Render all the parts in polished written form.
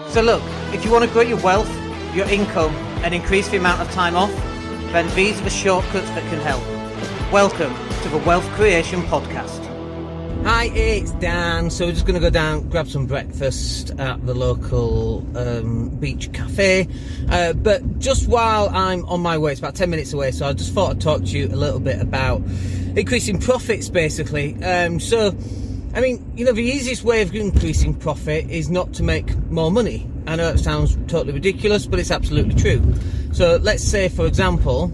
So look, if you want to grow your wealth, your income, and increase the amount of time off, then these are the shortcuts that can help. Welcome to the Wealth Creation Podcast. Hi, it's Dan. So we're just going to go down, grab some breakfast at the local beach cafe. But just while I'm on my way, it's about 10 minutes away, so I just thought I'd talk to you a little bit about increasing profits, basically. The easiest way of increasing profit is not to make more money. I know it sounds totally ridiculous, but it's absolutely true. So let's say, for example,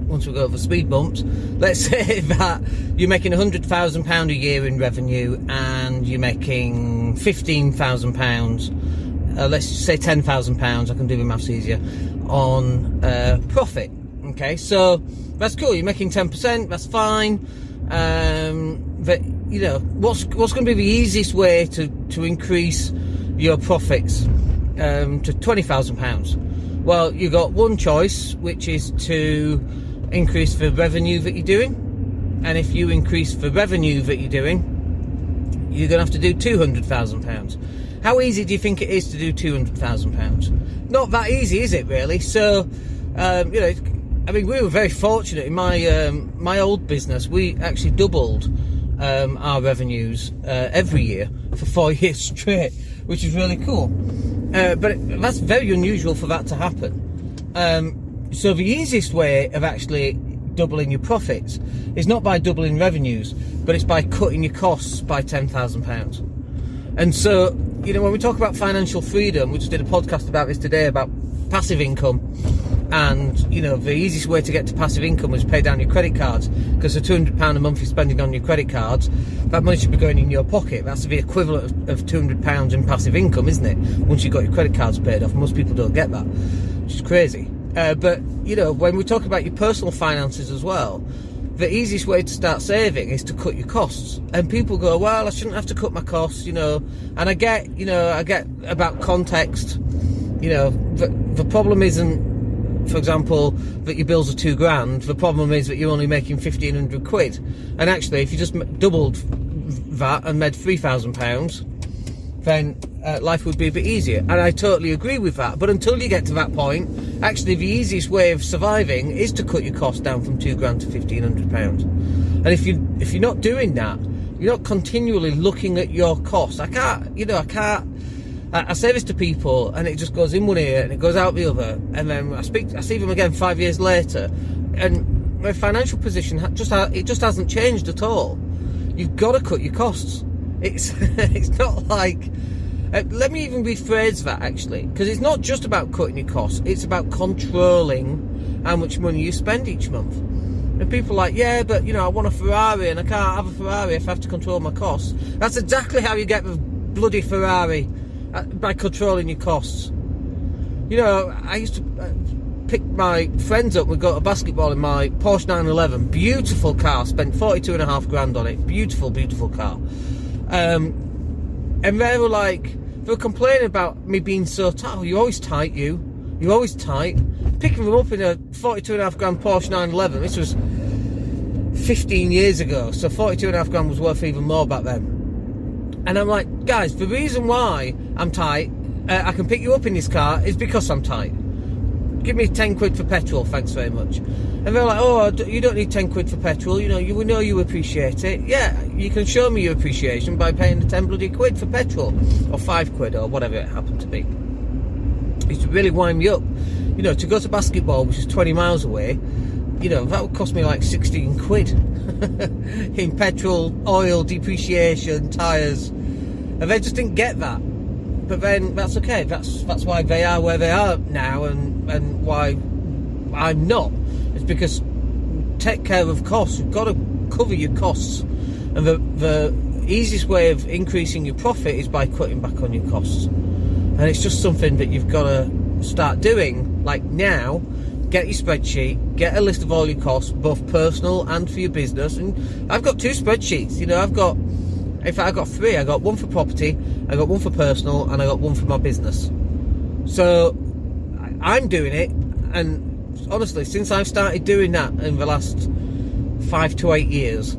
once we go over speed bumps, let's say that you're making £100,000 a year in revenue and you're making £15,000, let's say £10,000, I can do the maths easier, on profit. Okay, so that's cool, you're making 10%, that's fine. But you know, what's going to be the easiest way to increase your profits to £20,000? Well, you've got one choice, which is to increase the revenue that you're doing. And if you increase the revenue that you're doing, you're going to have to do £200,000. How easy do you think it is to do £200,000? Not that easy, is it, really? So, we were very fortunate in my old business. We actually doubled our revenues every year for 4 years straight, which is really cool. But that's very unusual for that to happen. So the easiest way of actually doubling your profits is not by doubling revenues, but it's by cutting your costs by £10,000. And so, when we talk about financial freedom, we just did a podcast about this today, about passive income. And, the easiest way to get to passive income is pay down your credit cards, because the £200 a month you're spending on your credit cards, that money should be going in your pocket. That's the equivalent of £200 in passive income, isn't it? Once you've got your credit cards paid off. Most people don't get that, which is crazy. But when we talk about your personal finances as well, the easiest way to start saving is to cut your costs. And people go, well, I shouldn't have to cut my costs, and I get about context. The problem isn't, for example, that your bills are £2,000. The problem is that you're only making £1,500. And actually, if you just doubled that and made £3,000, then life would be a bit easier. And I totally agree with that. But until you get to that point, actually the easiest way of surviving is to cut your costs down from £2,000 to £1,500. And if you're not doing that, you're not continually looking at your costs. I say this to people, and it just goes in one ear and it goes out the other. And then I see them again 5 years later, and my financial position just hasn't changed at all. You've got to cut your costs. It's not like... let me even rephrase that, actually, because it's not just about cutting your costs. It's about controlling how much money you spend each month. And people are like, yeah, but, I want a Ferrari, and I can't have a Ferrari if I have to control my costs. That's exactly how you get the bloody Ferrari, by controlling your costs. I used to pick my friends up. We'd go to basketball in my Porsche 911. Beautiful car. Spent 42.5 grand on it. Beautiful, beautiful car. And they were complaining about me being so tight. Oh, you're always tight, you're always tight. Picking them up in a 42.5 grand Porsche 911. This was 15 years ago, so 42.5 grand was worth even more back then. And I'm like, guys, the reason why I'm tight, I can pick you up in this car, is because I'm tight. Give me 10 quid for petrol, thanks very much. And they're like, oh, you don't need 10 quid for petrol, we know you appreciate it. Yeah, you can show me your appreciation by paying the 10 bloody quid for petrol, or 5 quid, or whatever it happened to be. It used to really wind me up. To go to basketball, which is 20 miles away, that would cost me like 16 quid in petrol, oil, depreciation, tyres. And they just didn't get that. But then that's okay. That's why they are where they are now, and why I'm not. It's because take care of costs. You've got to cover your costs, and the easiest way of increasing your profit is by cutting back on your costs. And it's just something that you've got to start doing, like now. Get your spreadsheet, get a list of all your costs, both personal and for your business. And I've got 2 spreadsheets. I've got 3. I got one for property, I got one for personal, and I got one for my business. So I'm doing it, and honestly, since I've started doing that in the last 5 to 8 years,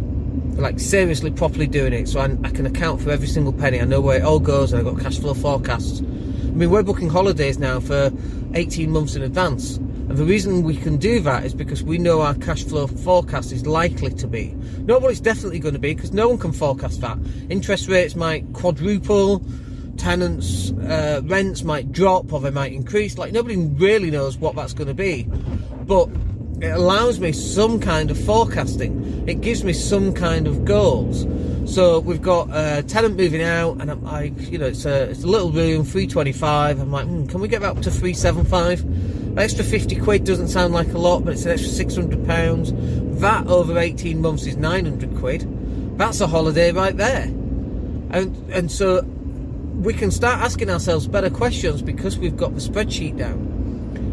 like seriously properly doing it, so I can account for every single penny. I know where it all goes, and I've got cash flow forecasts. I mean, we're booking holidays now for 18 months in advance, and the reason we can do that is because we know our cash flow forecast is likely to be. Not what it's definitely going to be, because no one can forecast that. Interest rates might quadruple, tenants' rents might drop, or they might increase. Like, nobody really knows what that's going to be, but it allows me some kind of forecasting. It gives me some kind of goals. So we've got a tenant moving out, and I'm like, it's a little room, 325. I'm like, can we get that up to 375? An extra 50 quid doesn't sound like a lot, but it's an extra £600. That over 18 months is 900 quid. That's a holiday right there. And so we can start asking ourselves better questions because we've got the spreadsheet down.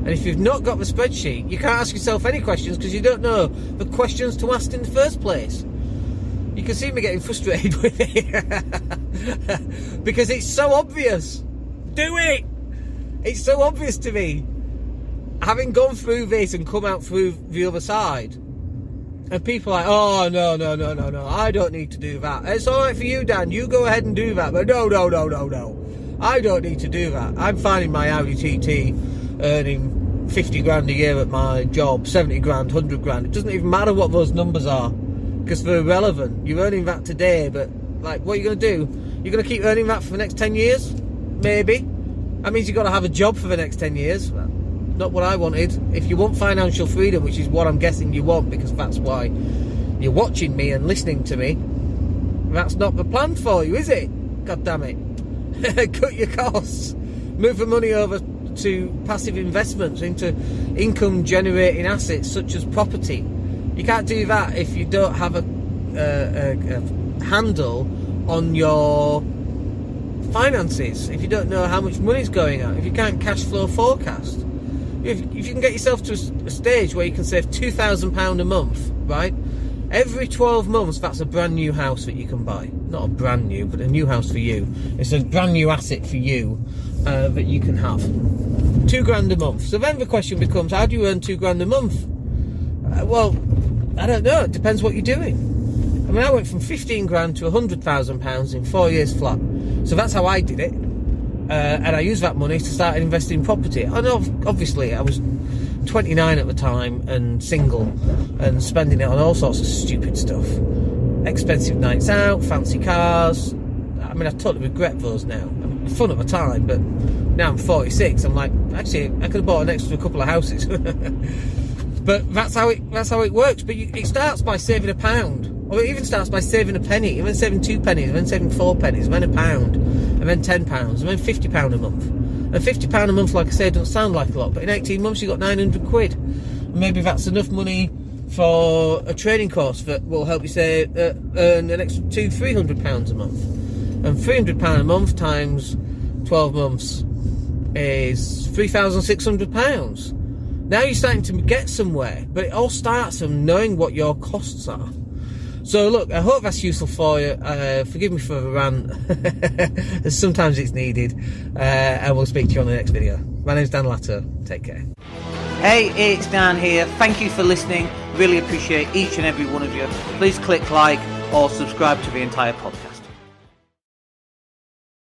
And if you've not got the spreadsheet, you can't ask yourself any questions because you don't know the questions to ask in the first place. You can see me getting frustrated with it because it's so obvious. Do it! It's so obvious to me. Having gone through this and come out through the other side, and people are like, oh, no, I don't need to do that. It's all right for you, Dan. You go ahead and do that. But no. I don't need to do that. I'm finding my Audi TT earning 50 grand a year at my job, 70 grand, 100 grand. It doesn't even matter what those numbers are because they're irrelevant. You're earning that today, but like, what are you going to do? You're going to keep earning that for the next 10 years? Maybe. That means you've got to have a job for the next 10 years. Well, not what I wanted. If you want financial freedom, which is what I'm guessing you want, because that's why you're watching me and listening to me, that's not the plan for you, is it? God damn it. Cut your costs. Move the money over to passive investments, into income generating assets such as property. You can't do that if you don't have a handle on your finances, if you don't know how much money's going out, if you can't cash flow forecast. If you can get yourself to a stage where you can save £2,000 a month, right? Every 12 months, that's a brand new house that you can buy. Not a brand new, but a new house for you. It's a brand new asset for you that you can have. £2,000 a month. So then the question becomes, how do you earn £2,000 a month? Well, I don't know. It depends what you're doing. I mean, I went from 15 grand to £100,000 in 4 years flat. So that's how I did it. And I used that money to start investing in property. And obviously, I was 29 at the time and single and spending it on all sorts of stupid stuff. Expensive nights out, fancy cars. I mean, I totally regret those now. I mean, fun at the time, but now I'm 46. I'm like, actually, I could have bought an extra couple of houses. But that's how it works. But it starts by saving £1, or it even starts by saving a penny, and then saving 2 pennies, and then saving 4 pennies, and then £1, and then £10, and then £50 a month. And £50 a month, like I said, doesn't sound like a lot, but in 18 months you've got 900 quid. And maybe that's enough money for a training course that will help you earn an extra £200-300 a month. And £300 a month times 12 months is £3,600. Now you're starting to get somewhere, but it all starts from knowing what your costs are. So look, I hope that's useful for you. Forgive me for the rant. Sometimes it's needed. And we'll speak to you on the next video. My name's Dan Latto. Take care. Hey, it's Dan here. Thank you for listening. Really appreciate each and every one of you. Please click like or subscribe to the entire podcast.